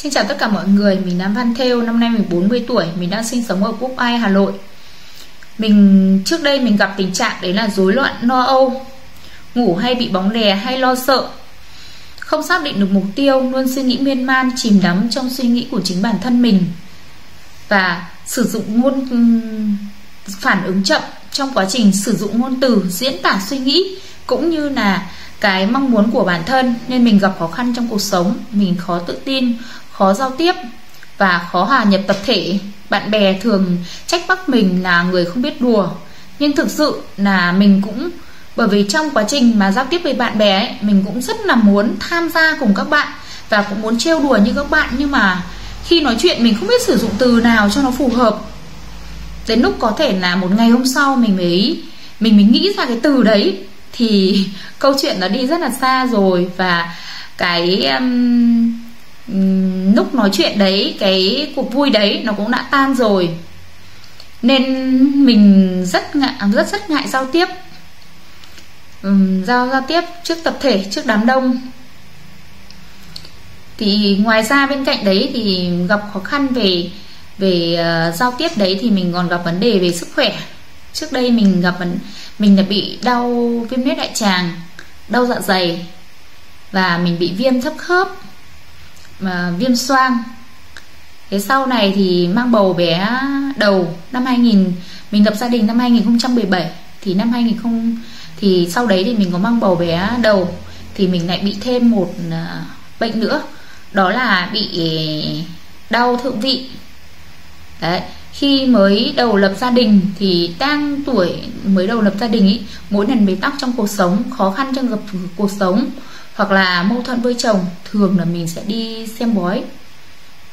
Xin chào tất cả mọi người, mình là Văn Thêu, năm nay mình 40 tuổi, mình đang sinh sống ở Quốc Oai, Hà Nội. Trước đây mình gặp tình trạng đấy là rối loạn lo âu, ngủ hay bị bóng đè hay lo sợ, không xác định được mục tiêu, luôn suy nghĩ miên man, chìm đắm trong suy nghĩ của chính bản thân mình và sử dụng phản ứng chậm trong quá trình sử dụng ngôn từ, diễn tả suy nghĩ cũng như là cái mong muốn của bản thân, nên mình gặp khó khăn trong cuộc sống. Mình khó tự tin, khó giao tiếp và khó hòa nhập tập thể. Bạn bè thường trách móc mình là người không biết đùa, nhưng thực sự là mình cũng, bởi vì trong quá trình mà giao tiếp với bạn bè ấy, mình cũng rất là muốn tham gia cùng các bạn và cũng muốn trêu đùa như các bạn, nhưng mà khi nói chuyện mình không biết sử dụng từ nào cho nó phù hợp. Đến lúc có thể là một ngày hôm sau mình mới nghĩ ra cái từ đấy thì câu chuyện nó đi rất là xa rồi, và cái lúc nói chuyện đấy, cái cuộc vui đấy nó cũng đã tan rồi, nên mình rất ngại giao tiếp, giao tiếp trước tập thể, trước đám đông. Thì ngoài ra bên cạnh đấy thì gặp khó khăn về giao tiếp đấy thì mình còn gặp vấn đề về sức khỏe. Trước đây mình đã bị đau viêm loét đại tràng, đau dạ dày, và mình bị viêm thấp khớp, viêm xoang. Thế sau này thì mang bầu bé đầu năm 2000, mình lập gia đình năm 2017, thì thì sau đấy thì mình có mang bầu bé đầu, thì mình lại bị thêm một bệnh nữa, đó là bị đau thượng vị. Đấy, khi mới đầu lập gia đình thì đang tuổi mới đầu lập gia đình ý, mỗi lần bế tắc trong cuộc sống, khó khăn trong cuộc sống hoặc là mâu thuẫn với chồng, thường là mình sẽ đi xem bói.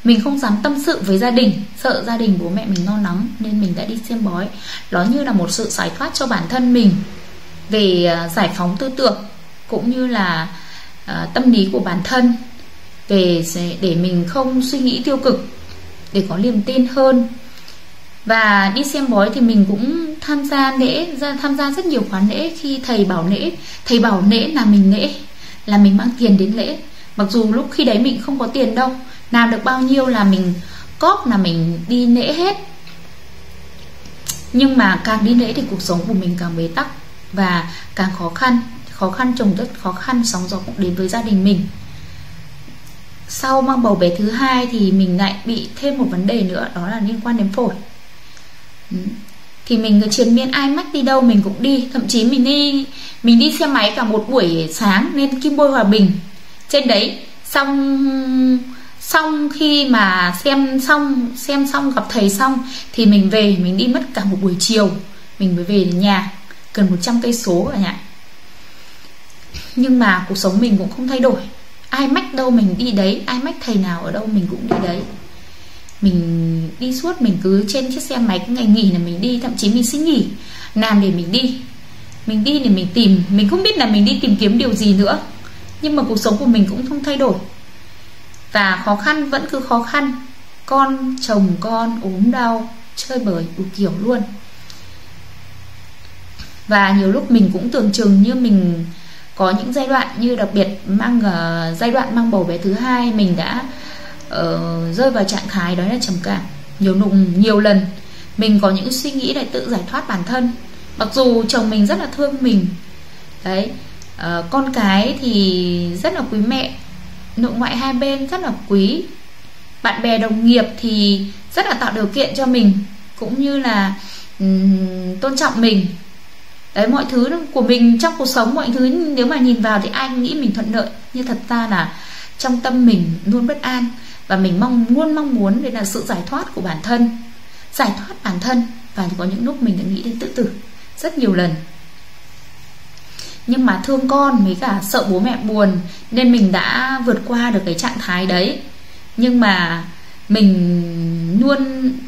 Mình không dám tâm sự với gia đình, sợ gia đình bố mẹ mình lo lắng, nên mình đã đi xem bói. Nó như là một sự giải thoát cho bản thân mình, về giải phóng tư tưởng cũng như là tâm lý của bản thân, để mình không suy nghĩ tiêu cực, để có niềm tin hơn. Và đi xem bói thì mình cũng tham gia rất nhiều khóa lễ. Khi thầy bảo lễ là mình lễ, là mình mang tiền đến lễ, mặc dù lúc khi đấy mình không có tiền đâu, làm được bao nhiêu là mình cóp, là mình đi lễ hết. Nhưng mà càng đi lễ thì cuộc sống của mình càng bế tắc và càng khó khăn chồng chất khó khăn, sóng gió cũng đến với gia đình mình. Sau mang bầu bé thứ hai thì mình lại bị thêm một vấn đề nữa, đó là liên quan đến phổi. Thì mình triền miên ai mách đi đâu mình cũng đi, thậm chí mình đi xe máy cả một buổi sáng lên Kim Bôi Hòa Bình. Trên đấy xong khi mà xem xong gặp thầy xong thì mình về, mình đi mất cả một buổi chiều mình mới về đến nhà, gần 100 cây số cả nhà. Nhưng mà cuộc sống mình cũng không thay đổi, ai mách đâu mình đi đấy, ai mách thầy nào ở đâu mình cũng đi đấy. Mình đi suốt, mình cứ trên chiếc xe máy, cái ngày nghỉ là mình đi, thậm chí mình xin nghỉ làm để mình đi để mình tìm, mình không biết là mình đi tìm kiếm điều gì nữa. Nhưng mà cuộc sống của mình cũng không thay đổi, và khó khăn vẫn cứ khó khăn, chồng con ốm đau, chơi bời đủ kiểu luôn. Và nhiều lúc mình cũng tưởng chừng như mình có những giai đoạn, như đặc biệt giai đoạn mang bầu bé thứ hai, mình đã rơi vào trạng thái đó là trầm cảm nhiều lần. Mình có những suy nghĩ để tự giải thoát bản thân, mặc dù chồng mình rất là thương mình đấy, con cái thì rất là quý mẹ, nội ngoại hai bên rất là quý, bạn bè đồng nghiệp thì rất là tạo điều kiện cho mình, cũng như là tôn trọng mình. Đấy, mọi thứ của mình trong cuộc sống, mọi thứ nếu mà nhìn vào thì ai nghĩ mình thuận lợi, nhưng thật ra là trong tâm mình luôn bất an, và mình luôn mong muốn đấy là sự giải thoát của bản thân, và có những lúc mình đã nghĩ đến tự tử rất nhiều lần. Nhưng mà thương con với cả sợ bố mẹ buồn nên mình đã vượt qua được cái trạng thái đấy. Nhưng mà mình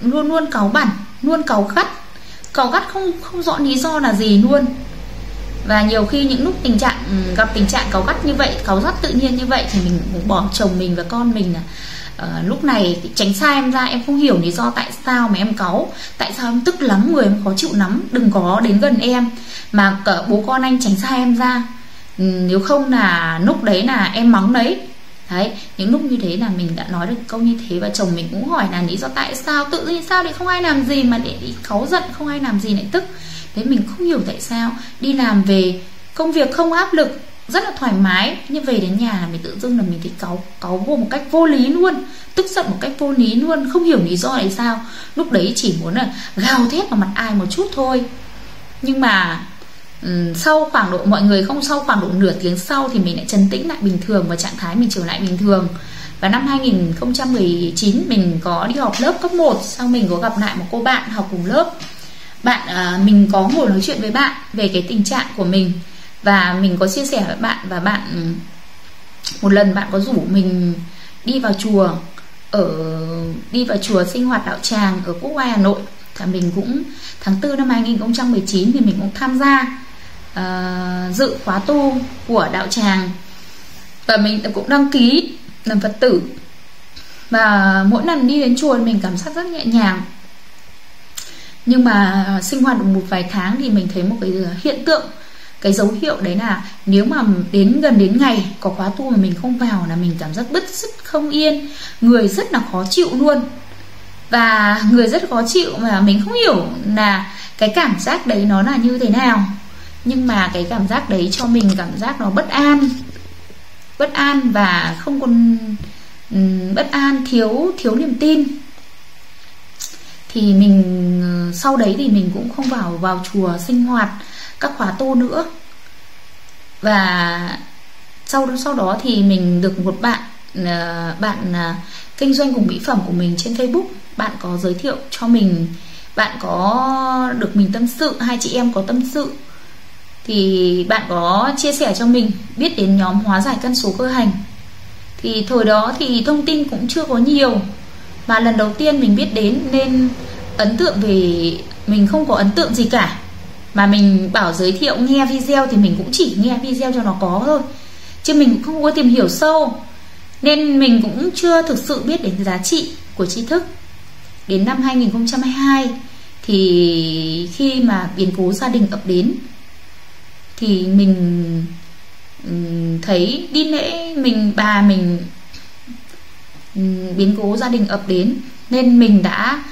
luôn cáu bẳn, luôn cáu gắt không rõ lý do là gì luôn. Và nhiều khi những lúc gặp tình trạng cáu gắt như vậy, cáu gắt tự nhiên như vậy, thì mình cũng bỏ chồng mình và con mình là lúc này tránh xa em ra, em không hiểu lý do tại sao mà em cáu, tại sao em tức lắm, người em khó chịu lắm, đừng có đến gần em, mà cả bố con anh tránh xa em ra, nếu không là lúc đấy là em mắng đấy. Đấy, những lúc như thế là mình đã nói được câu như thế. Và chồng mình cũng hỏi là lý do tại sao, tự nhiên sao lại không ai làm gì mà để đi cáu giận, không ai làm gì lại tức. Thế mình không hiểu tại sao đi làm về công việc không áp lực, rất là thoải mái, nhưng về đến nhà là mình tự dưng là mình thấy cáu vô một cách vô lý luôn, tức giận một cách vô lý luôn, không hiểu lý do tại sao. Lúc đấy chỉ muốn là gào thét vào mặt ai một chút thôi. Nhưng mà sau khoảng độ, mọi người không, sau khoảng độ nửa tiếng sau thì mình lại trấn tĩnh lại bình thường và trạng thái mình trở lại bình thường. Và năm 2019 mình có đi học lớp cấp 1, sau mình có gặp lại một cô bạn học cùng lớp. Mình có ngồi nói chuyện với bạn về cái tình trạng của mình, và mình có chia sẻ với bạn. Và bạn một lần bạn có rủ mình đi vào chùa sinh hoạt đạo tràng ở Quốc Oai, Hà Nội. Và mình cũng tháng 4 năm 2019 thì mình cũng tham gia dự khóa tu của đạo tràng, và mình cũng đăng ký làm Phật tử. Và mỗi lần đi đến chùa mình cảm giác rất nhẹ nhàng. Nhưng mà sinh hoạt được một vài tháng thì mình thấy một cái hiện tượng, cái dấu hiệu đấy là nếu mà gần đến ngày có khóa tu mà mình không vào là mình cảm giác bứt rứt không yên, người rất là khó chịu luôn. Và người rất khó chịu mà mình không hiểu là cái cảm giác đấy nó là như thế nào. Nhưng mà cái cảm giác đấy cho mình cảm giác nó bất an và không còn bất an, thiếu niềm tin. Thì mình sau đấy thì mình cũng không vào chùa sinh hoạt các khóa tu nữa. Và sau đó thì mình được một bạn kinh doanh cùng mỹ phẩm của mình trên Facebook, bạn có giới thiệu cho mình, bạn có được mình tâm sự, hai chị em có tâm sự, thì bạn có chia sẻ cho mình biết đến nhóm hóa giải cân số cơ hành. Thì thời đó thì thông tin cũng chưa có nhiều, mà lần đầu tiên mình biết đến nên ấn tượng về mình không có ấn tượng gì cả. Mà mình bảo giới thiệu nghe video thì mình cũng chỉ nghe video cho nó có thôi, chứ mình cũng không có tìm hiểu sâu, nên mình cũng chưa thực sự biết đến giá trị của tri thức. Đến năm 2022 thì khi mà biến cố gia đình ập đến thì mình thấy đi lễ bà mình biến cố gia đình ập đến, nên mình đã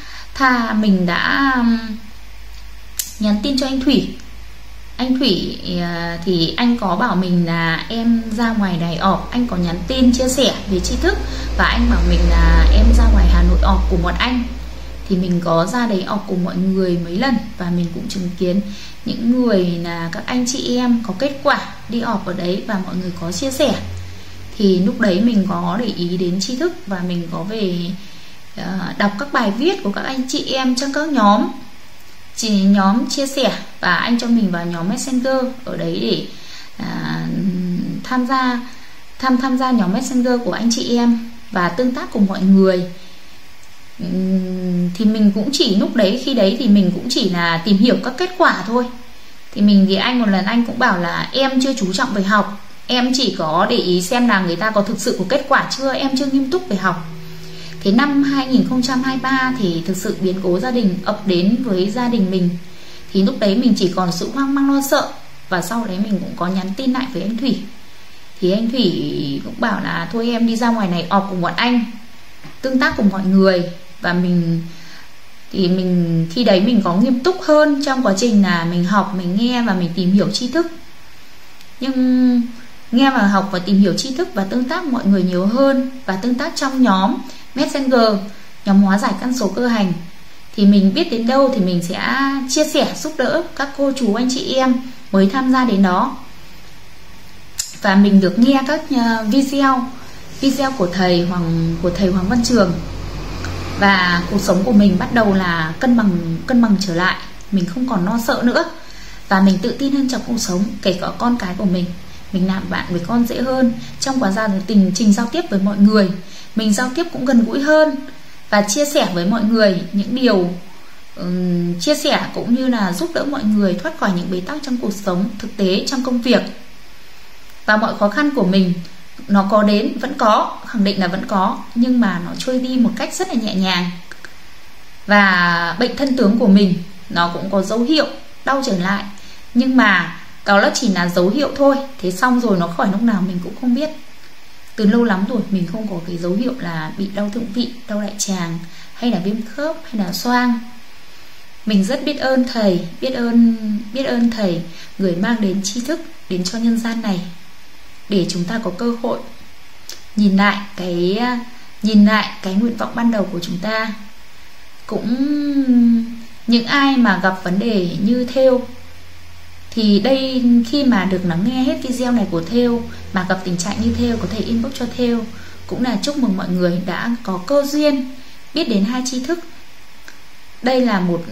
nhắn tin cho anh Thủy. Anh Thủy thì anh có bảo mình là em ra ngoài này ọp, anh có nhắn tin chia sẻ về tri thức, và anh bảo mình là em ra ngoài Hà Nội ọp cùng bọn anh. Thì mình có ra đấy ọp cùng mọi người mấy lần, và mình cũng chứng kiến những người là các anh chị em có kết quả đi ọp ở đấy, và mọi người có chia sẻ. Thì lúc đấy mình có để ý đến tri thức, và mình có về đọc các bài viết của các anh chị em trong các nhóm chia sẻ, và anh cho mình vào nhóm Messenger ở đấy để tham gia nhóm Messenger của anh chị em và tương tác cùng mọi người. Thì mình cũng chỉ lúc đấy, khi đấy thì mình cũng chỉ là tìm hiểu các kết quả thôi. Thì anh một lần anh cũng bảo là em chưa chú trọng về học, em chỉ có để ý xem là người ta có thực sự có kết quả chưa, em chưa nghiêm túc về học. Thế năm 2023 thì thực sự biến cố gia đình ập đến với gia đình mình. Thì lúc đấy mình chỉ còn sự hoang mang lo sợ. Và sau đấy mình cũng có nhắn tin lại với anh Thủy. Thì anh Thủy cũng bảo là thôi em đi ra ngoài này ọp cùng bọn anh, tương tác cùng mọi người. Và khi đấy mình có nghiêm túc hơn trong quá trình là mình học, mình nghe và mình tìm hiểu tri thức. Nhưng nghe và học và tìm hiểu tri thức và tương tác mọi người nhiều hơn, và tương tác trong nhóm Messenger, nhóm hóa giải căn số cơ hành, thì mình biết đến đâu thì mình sẽ chia sẻ giúp đỡ các cô chú anh chị em mới tham gia đến đó. Và mình được nghe các video của thầy Hoàng Văn Trường, và cuộc sống của mình bắt đầu là cân bằng trở lại. Mình không còn lo sợ nữa, và mình tự tin hơn trong cuộc sống, kể cả con cái của mình làm bạn với con dễ hơn. Trong quá trình giao tiếp với mọi người, mình giao tiếp cũng gần gũi hơn, và chia sẻ với mọi người những điều chia sẻ cũng như là giúp đỡ mọi người thoát khỏi những bế tắc trong cuộc sống thực tế, trong công việc. Và mọi khó khăn của mình nó có đến, vẫn có, khẳng định là vẫn có, nhưng mà nó trôi đi một cách rất là nhẹ nhàng. Và bệnh thân tướng của mình nó cũng có dấu hiệu đau trở lại, nhưng mà đó là chỉ là dấu hiệu thôi. Thế xong rồi nó khỏi lúc nào mình cũng không biết. từ lâu lắm rồi mình không có cái dấu hiệu là bị đau thượng vị, đau đại tràng, hay là viêm khớp, hay là xoang. Mình rất biết ơn thầy, biết ơn thầy, người mang đến tri thức đến cho nhân gian này, để chúng ta có cơ hội nhìn lại cái nguyện vọng ban đầu của chúng ta. Cũng những ai mà gặp vấn đề như Thêu, thì đây khi mà được lắng nghe hết video này của Thêu mà gặp tình trạng như Thêu, có thể inbox cho Thêu. Cũng là chúc mừng mọi người đã có cơ duyên biết đến hai tri thức. Đây là một,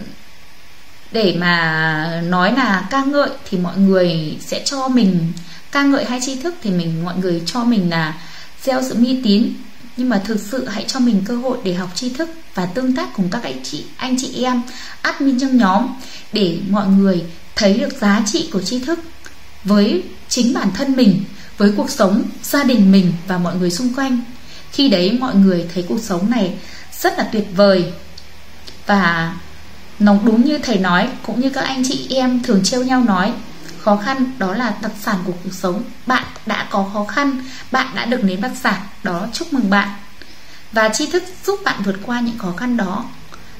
để mà nói là ca ngợi thì mọi người sẽ cho mình ca ngợi hai tri thức, thì mọi người cho mình là gieo sự mê tín. Nhưng mà thực sự hãy cho mình cơ hội để học tri thức và tương tác cùng các anh chị em admin trong nhóm, để mọi người thấy được giá trị của tri thức với chính bản thân mình, với cuộc sống, gia đình mình và mọi người xung quanh. Khi đấy mọi người thấy cuộc sống này rất là tuyệt vời. Và nó đúng như thầy nói, cũng như các anh chị em thường trêu nhau nói, khó khăn đó là đặc sản của cuộc sống. Bạn đã có khó khăn, bạn đã được nếm đặc sản đó, chúc mừng bạn. Và tri thức giúp bạn vượt qua những khó khăn đó,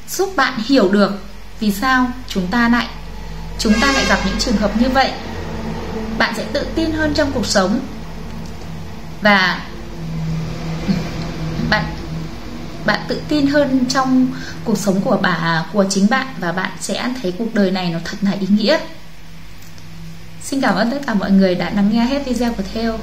giúp bạn hiểu được vì sao chúng ta lại gặp những trường hợp như vậy. Bạn sẽ tự tin hơn trong cuộc sống, và bạn tự tin hơn trong cuộc sống của chính bạn, và bạn sẽ thấy cuộc đời này nó thật là ý nghĩa. Xin cảm ơn tất cả mọi người đã lắng nghe hết video của Thêu.